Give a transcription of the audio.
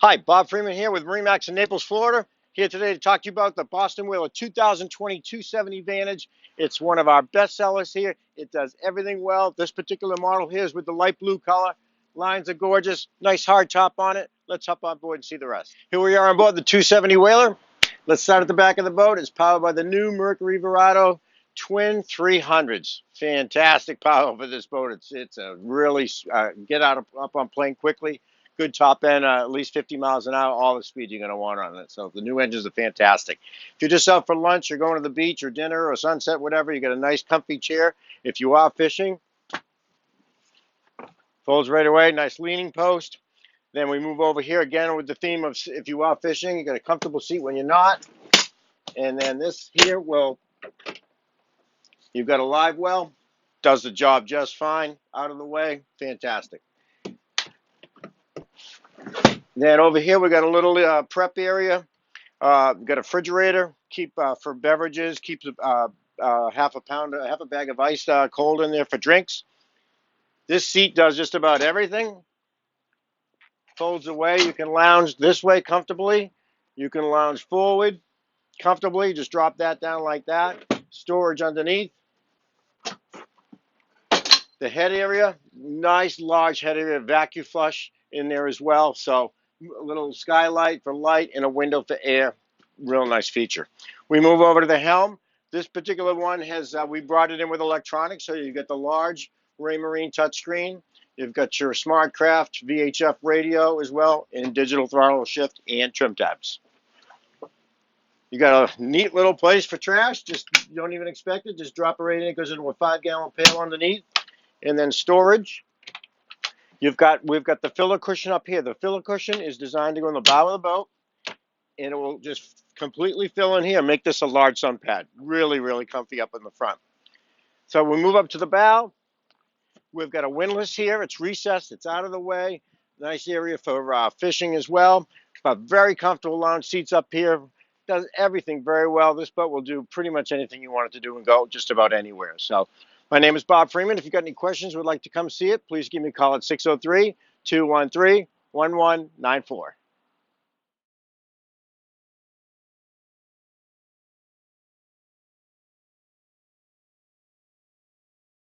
Hi, Bob Freeman here with MarineMax in Naples, Florida. Here today to talk to you about the Boston Whaler 2020 270 Vantage. It's one of our best sellers here. It does everything well. This particular model here is with the light blue color. Lines are gorgeous. Nice hard top on it. Let's hop on board and see the rest. Here we are on board the 270 Whaler. Let's start at the back of the boat. It's powered by the new Mercury Verado Twin 300s. Fantastic power for this boat. It's a really get up on plane quickly. Good top end, at least 50 miles an hour, all the speed you're going to want on it. So the new engines are fantastic. If you're just out for lunch or going to the beach or dinner or sunset, whatever, you got a nice comfy chair. If you are fishing, folds right away, nice leaning post. Then we move over here again with the theme of if you are fishing, you got a comfortable seat when you're not. And then this here you've got a live well, does the job just fine, out of the way, fantastic. Then over here we got a little prep area. We've got a refrigerator, keep for beverages, keeps half a bag of ice cold in there for drinks. This seat does just about everything. Folds away, you can lounge this way comfortably. You can lounge forward comfortably, just drop that down like that. Storage underneath. The head area, nice large head area, vacuum flush in there as well. So a little skylight for light and a window for air. Real nice feature. We move over to the helm. This particular one has, we brought it in with electronics. So you get the large Raymarine touchscreen. You've got your SmartCraft VHF radio as well, and digital throttle shift and trim tabs. You got a neat little place for trash. Just, you don't even expect it. Just drop it right in. It goes into a 5-gallon pail underneath. And then storage. We've got the filler cushion up here. The filler cushion is designed to go in the bow of the boat, and it will just completely fill in here, make this a large sun pad. Really, really comfy up in the front. So we move up to the bow. We've got a windlass here. It's recessed. It's out of the way. Nice area for fishing as well. Very comfortable lounge seats up here. Does everything very well. This boat will do pretty much anything you want it to do and go just about anywhere. So my name is Bob Freeman. If you've got any questions, would like to come see it, please give me a call at 603-213-1194.